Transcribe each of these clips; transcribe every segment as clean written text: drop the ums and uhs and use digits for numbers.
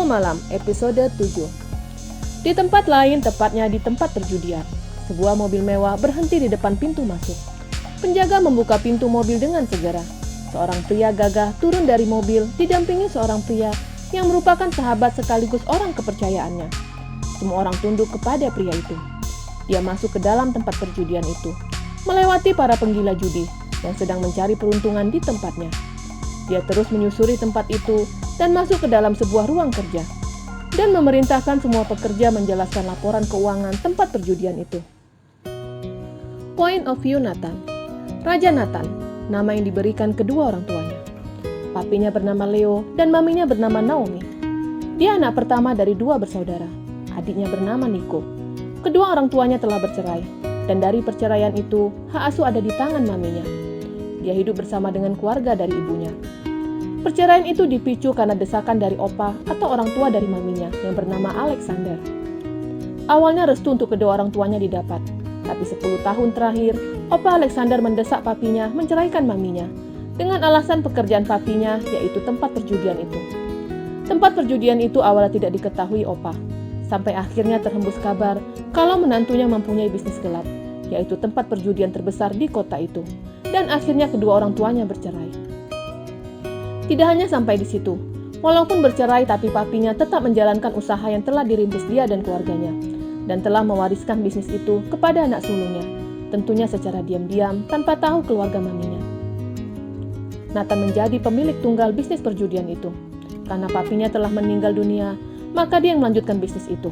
Malam, episode 7. Di tempat lain, tepatnya di tempat perjudian, sebuah mobil mewah berhenti di depan pintu masuk. Penjaga membuka pintu mobil dengan segera. Seorang pria gagah turun dari mobil, didampingi seorang pria yang merupakan sahabat sekaligus orang kepercayaannya. Semua orang tunduk kepada pria itu. Dia masuk ke dalam tempat perjudian itu, melewati para penggila judi yang sedang mencari peruntungan di tempatnya. Dia terus menyusuri tempat itu dan masuk ke dalam sebuah ruang kerja, dan memerintahkan semua pekerja menjelaskan laporan keuangan tempat perjudian itu. Point of view Nathan. Raja Nathan, nama yang diberikan kedua orang tuanya. Papinya bernama Leo dan maminya bernama Naomi. Dia anak pertama dari dua bersaudara. Adiknya bernama Nico. Kedua orang tuanya telah bercerai, dan dari perceraian itu, hak asuh ada di tangan maminya. Dia hidup bersama dengan keluarga dari ibunya. Perceraian itu dipicu karena desakan dari opa atau orang tua dari maminya yang bernama Alexander. Awalnya restu untuk kedua orang tuanya didapat, tapi 10 tahun terakhir, opa Alexander mendesak papinya menceraikan maminya dengan alasan pekerjaan papinya, yaitu tempat perjudian itu. Tempat perjudian itu awalnya tidak diketahui opa, sampai akhirnya terhembus kabar kalau menantunya mempunyai bisnis gelap, yaitu tempat perjudian terbesar di kota itu, dan akhirnya kedua orang tuanya bercerai. Tidak hanya sampai di situ, walaupun bercerai tapi papinya tetap menjalankan usaha yang telah dirintis dia dan keluarganya, dan telah mewariskan bisnis itu kepada anak sulungnya, tentunya secara diam-diam tanpa tahu keluarga maminya. Nathan menjadi pemilik tunggal bisnis perjudian itu. Karena papinya telah meninggal dunia, maka dia yang melanjutkan bisnis itu.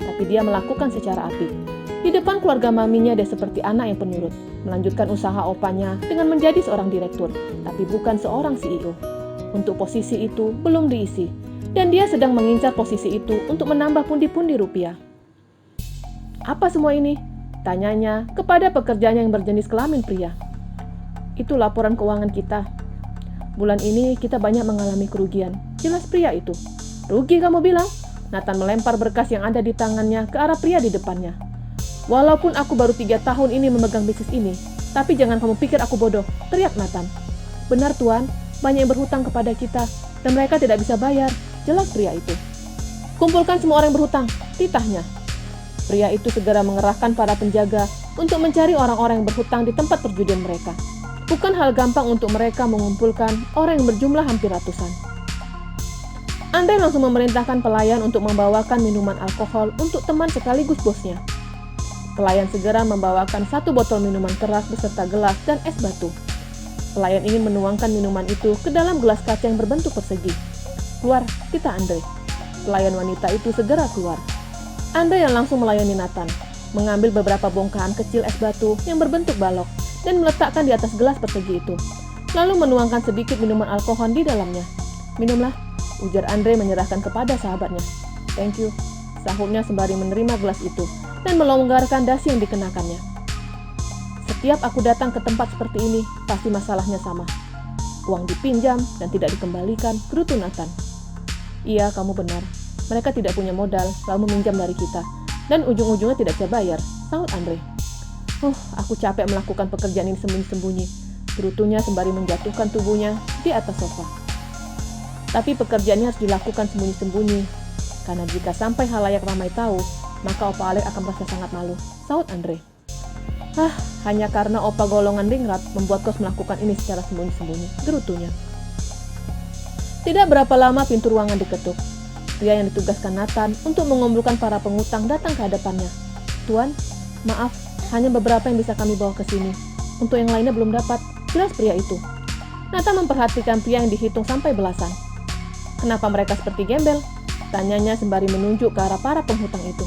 Tapi dia melakukan secara apik. Di depan keluarga maminya dia seperti anak yang penurut, melanjutkan usaha opanya dengan menjadi seorang direktur, tapi bukan seorang CEO. Untuk posisi itu belum diisi, dan dia sedang mengincar posisi itu untuk menambah pundi-pundi rupiah. Apa semua ini? Tanyanya kepada pekerjanya yang berjenis kelamin pria. Itu laporan keuangan kita. Bulan ini kita banyak mengalami kerugian. Jelas pria itu. Rugi kamu bilang? Nathan melempar berkas yang ada di tangannya ke arah pria di depannya. Walaupun aku baru 3 tahun ini memegang bisnis ini, tapi jangan kamu pikir aku bodoh, teriak Nathan. Benar tuan, banyak yang berhutang kepada kita, dan mereka tidak bisa bayar, jelas pria itu. Kumpulkan semua orang yang berhutang, titahnya. Pria itu segera mengerahkan para penjaga untuk mencari orang-orang yang berhutang di tempat perjudian mereka. Bukan hal gampang untuk mereka mengumpulkan orang yang berjumlah hampir ratusan. Andre langsung memerintahkan pelayan untuk membawakan minuman alkohol untuk teman sekaligus bosnya. Pelayan segera membawakan 1 botol minuman keras beserta gelas dan es batu. Pelayan ingin menuangkan minuman itu ke dalam gelas kaca yang berbentuk persegi. Keluar, kita Andre. Pelayan wanita itu segera keluar. Andre yang langsung melayani Nathan, mengambil beberapa bongkahan kecil es batu yang berbentuk balok dan meletakkan di atas gelas persegi itu. Lalu menuangkan sedikit minuman alkohol di dalamnya. Minumlah, ujar Andre menyerahkan kepada sahabatnya. Thank you, sahutnya sembari menerima gelas itu dan melonggarkan dasi yang dikenakannya. Setiap aku datang ke tempat seperti ini, pasti masalahnya sama. Uang dipinjam dan tidak dikembalikan, gerutu Nathan. Iya, kamu benar. Mereka tidak punya modal, lalu meminjam dari kita. Dan ujung-ujungnya tidak bisa bayar, sahut Andre. Aku capek melakukan pekerjaan ini sembunyi-sembunyi, gerutunya sembari menjatuhkan tubuhnya di atas sofa. Tapi pekerjaannya harus dilakukan sembunyi-sembunyi, karena jika sampai halayak ramai tahu, maka Opa Alex akan merasa sangat malu, sahut Andre. Hanya karena opa golongan ringrat membuat kau melakukan ini secara sembunyi-sembunyi, gerutunya. Tidak berapa lama pintu ruangan diketuk. Pria yang ditugaskan Nathan untuk mengumpulkan para pengutang datang ke hadapannya. Tuan, maaf, hanya beberapa yang bisa kami bawa ke sini. Untuk yang lainnya belum dapat, jelas pria itu. Nathan memperhatikan pria yang dihitung sampai belasan. Kenapa mereka seperti gembel? Tanyanya sembari menunjuk ke arah para penghutang itu.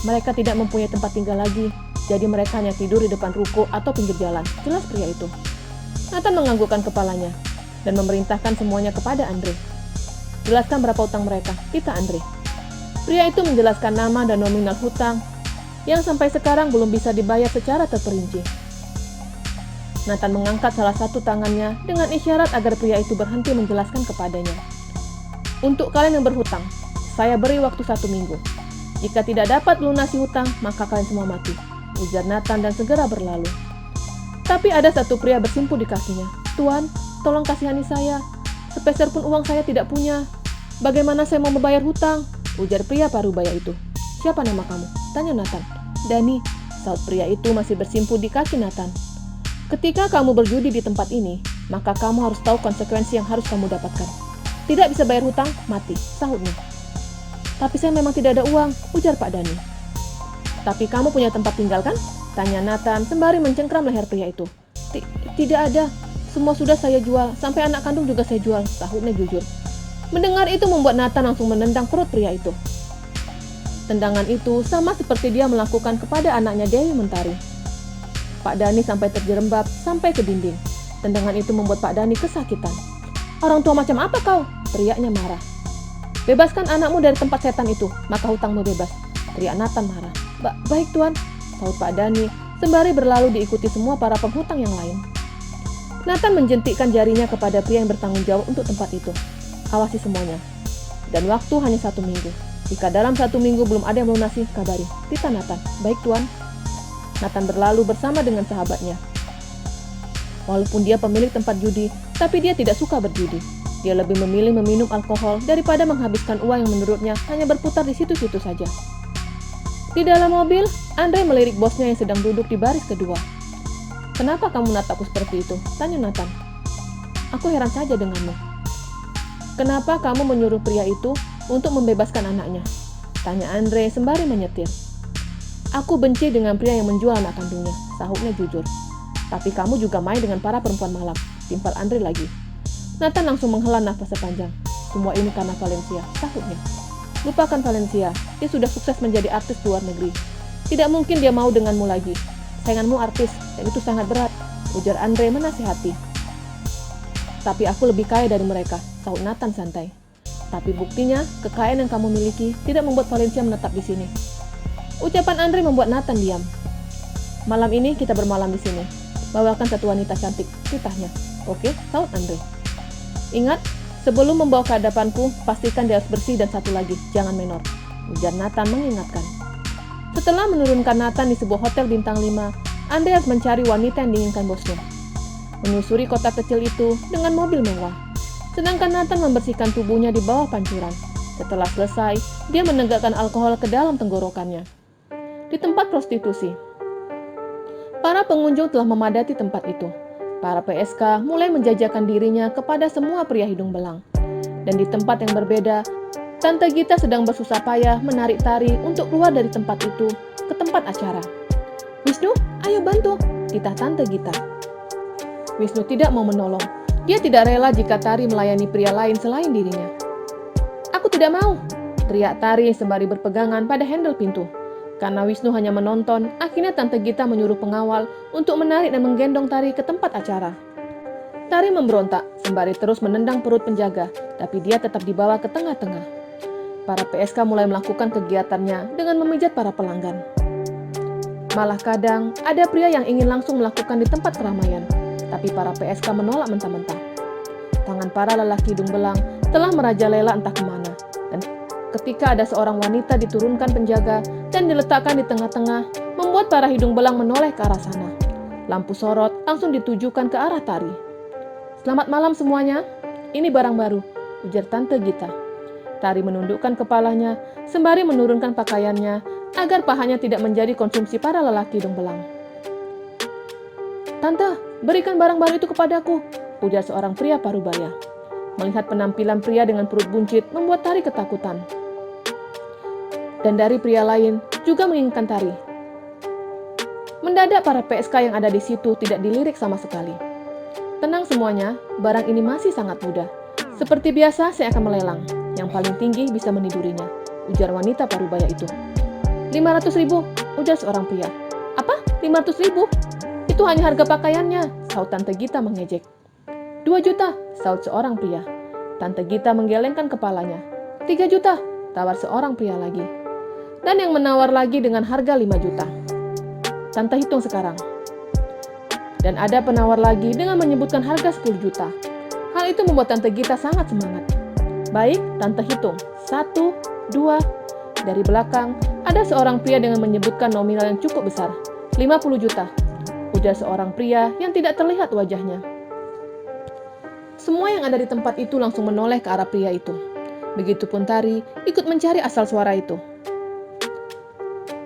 Mereka tidak mempunyai tempat tinggal lagi. Jadi mereka hanya tidur di depan ruko atau pinggir jalan, jelas pria itu. Nathan menganggukkan kepalanya dan memerintahkan semuanya kepada Andre. Jelaskan berapa hutang mereka, kita Andre. Pria itu menjelaskan nama dan nominal hutang yang sampai sekarang belum bisa dibayar secara terperinci. Nathan mengangkat salah satu tangannya dengan isyarat agar pria itu berhenti menjelaskan kepadanya. Untuk kalian yang berhutang, saya beri waktu 1 minggu. Jika tidak dapat melunasi hutang, maka kalian semua mati, ujar Nathan dan segera berlalu. Tapi ada satu pria bersimpuh di kakinya. Tuan, tolong kasihani saya. Sepeser pun uang saya tidak punya. Bagaimana saya mau membayar hutang? Ujar pria parubaya itu. Siapa nama kamu? Tanya Nathan. Dani, saut pria itu masih bersimpu di kaki Nathan. Ketika kamu berjudi di tempat ini, maka kamu harus tahu konsekuensi yang harus kamu dapatkan. Tidak bisa bayar hutang, mati, sahutnya. Tapi saya memang tidak ada uang, ujar Pak Dani. Tapi kamu punya tempat tinggal kan? Tanya Nathan sembari mencengkram leher pria itu. Tidak ada, semua sudah saya jual, sampai anak kandung juga saya jual, sahutnya jujur. Mendengar itu membuat Nathan langsung menendang perut pria itu. Tendangan itu sama seperti dia melakukan kepada anaknya Dewi Mentari. Pak Dani sampai terjerembab sampai ke dinding. Tendangan itu membuat Pak Dani kesakitan. Orang tua macam apa kau? Teriaknya marah. Bebaskan anakmu dari tempat setan itu, maka hutangmu bebas. Teriak Nathan marah. Baik tuan, sahut Pak Dani sembari berlalu diikuti semua para penghutang yang lain. Nathan menjentikkan jarinya kepada pria yang bertanggung jawab untuk tempat itu. Awasi semuanya. Dan waktu hanya 1 minggu. Jika dalam 1 minggu belum ada yang melunasi, kabari. Tita Nathan. Baik tuan. Nathan berlalu bersama dengan sahabatnya. Walaupun dia pemilik tempat judi, tapi dia tidak suka berjudi. Dia lebih memilih meminum alkohol daripada menghabiskan uang yang menurutnya hanya berputar di situ-situ saja. Di dalam mobil, Andre melirik bosnya yang sedang duduk di baris kedua. Kenapa kamu menatapku seperti itu? Tanya Nathan. Aku heran saja denganmu. Kenapa kamu menyuruh pria itu untuk membebaskan anaknya? Tanya Andre sembari menyetir. Aku benci dengan pria yang menjual anak kandungnya, sahutnya jujur. Tapi kamu juga main dengan para perempuan malam, timpal Andre lagi. Nathan langsung menghela nafas sepanjang. Semua ini karena Valencia, sahutnya. Lupakan Valencia, dia sudah sukses menjadi artis luar negeri. Tidak mungkin dia mau denganmu lagi. Sainganmu artis, dan itu sangat berat, ujar Andre menasihati. Tapi aku lebih kaya dari mereka, sahut Nathan santai. Tapi buktinya, kekayaan yang kamu miliki tidak membuat Valencia menetap di sini. Ucapan Andre membuat Nathan diam. Malam ini kita bermalam di sini. Bawakan satu wanita cantik, titahnya. Oke, sahut Andre. Ingat, sebelum membawa ke hadapanku, pastikan dia harus bersih dan satu lagi, jangan menor, ujar Nathan mengingatkan. Setelah menurunkan Nathan di sebuah hotel bintang 5, Andre harus mencari wanita yang diinginkan bosnya. Menyusuri kota kecil itu dengan mobil mewah. Sedangkan Nathan membersihkan tubuhnya di bawah pancuran. Setelah selesai, dia menegakkan alkohol ke dalam tenggorokannya. Di tempat prostitusi, para pengunjung telah memadati tempat itu. Para PSK mulai menjajakan dirinya kepada semua pria hidung belang. Dan di tempat yang berbeda, Tante Gita sedang bersusah payah menarik tari untuk keluar dari tempat itu ke tempat acara. Wisnu, ayo bantu, titah Tante Gita. Wisnu tidak mau menolong. Dia tidak rela jika Tari melayani pria lain selain dirinya. Aku tidak mau, teriak Tari sembari berpegangan pada handle pintu. Karena Wisnu hanya menonton, akhirnya Tante Gita menyuruh pengawal untuk menarik dan menggendong Tari ke tempat acara. Tari memberontak sembari terus menendang perut penjaga, tapi dia tetap dibawa ke tengah-tengah. Para PSK mulai melakukan kegiatannya dengan memijat para pelanggan. Malah kadang ada pria yang ingin langsung melakukan di tempat keramaian. Tapi para PSK menolak mentah-mentah. Tangan para lelaki hidung belang telah merajalela entah kemana. Dan ketika ada seorang wanita diturunkan penjaga dan diletakkan di tengah-tengah, membuat para hidung belang menoleh ke arah sana. Lampu sorot langsung ditujukan ke arah Tari. Selamat malam semuanya, ini barang baru, ujar Tante Gita. Tari menundukkan kepalanya sembari menurunkan pakaiannya agar pahanya tidak menjadi konsumsi para lelaki hidung belang. Tante, berikan barang baru itu kepadaku, ujar seorang pria parubaya. Melihat penampilan pria dengan perut buncit membuat Tari ketakutan. Dan dari pria lain juga menginginkan Tari. Mendadak para PSK yang ada di situ tidak dilirik sama sekali. Tenang semuanya, barang ini masih sangat mudah. Seperti biasa saya akan melelang. Yang paling tinggi bisa menidurinya, ujar wanita parubaya itu. 500.000, ujar seorang pria. Apa? 500.000? Itu hanya harga pakaiannya, sahut Tante Gita mengejek. 2 juta, sahut seorang pria. Tante Gita menggelengkan kepalanya. 3 juta, tawar seorang pria lagi. Dan yang menawar lagi dengan harga 5 juta. Tante hitung sekarang. Dan ada penawar lagi dengan menyebutkan harga 10 juta. Hal itu membuat Tante Gita sangat semangat. Baik, Tante hitung. 1, 2. Dari belakang, ada seorang pria dengan menyebutkan nominal yang cukup besar. 50 juta. Ujar seorang pria yang tidak terlihat wajahnya. Semua yang ada di tempat itu langsung menoleh ke arah pria itu. Begitupun Tari ikut mencari asal suara itu.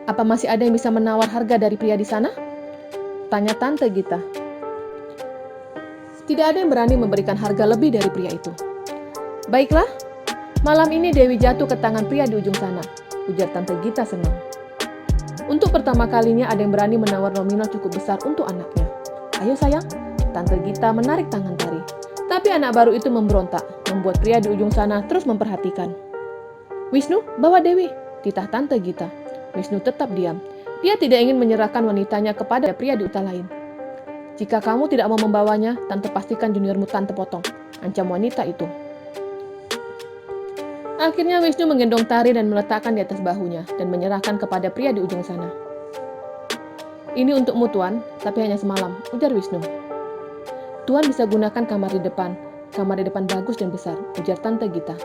"Apa masih ada yang bisa menawar harga dari pria di sana?" tanya Tante Gita. "Tidak ada yang berani memberikan harga lebih dari pria itu." "Baiklah, malam ini Dewi jatuh ke tangan pria di ujung sana," ujar Tante Gita senang. Untuk pertama kalinya ada yang berani menawar nominal cukup besar untuk anaknya. "Ayo sayang," Tante Gita menarik tangan Tari. Tapi anak baru itu memberontak, membuat pria di ujung sana terus memperhatikan. "Wisnu, bawa Dewi," titah Tante Gita. Wisnu tetap diam. Dia tidak ingin menyerahkan wanitanya kepada pria di utara lain. "Jika kamu tidak mau membawanya, Tante pastikan juniormu Tante potong," ancam wanita itu. Akhirnya Wisnu menggendong Tari dan meletakkan di atas bahunya dan menyerahkan kepada pria di ujung sana. "Ini untukmu Tuan, tapi hanya semalam," ujar Wisnu. "Tuan bisa gunakan kamar di depan. Kamar di depan bagus dan besar," ujar Tante Gita.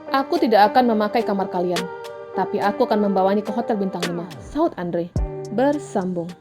"Aku tidak akan memakai kamar kalian, tapi aku akan membawanya ke hotel bintang 5, saut Andre. Bersambung.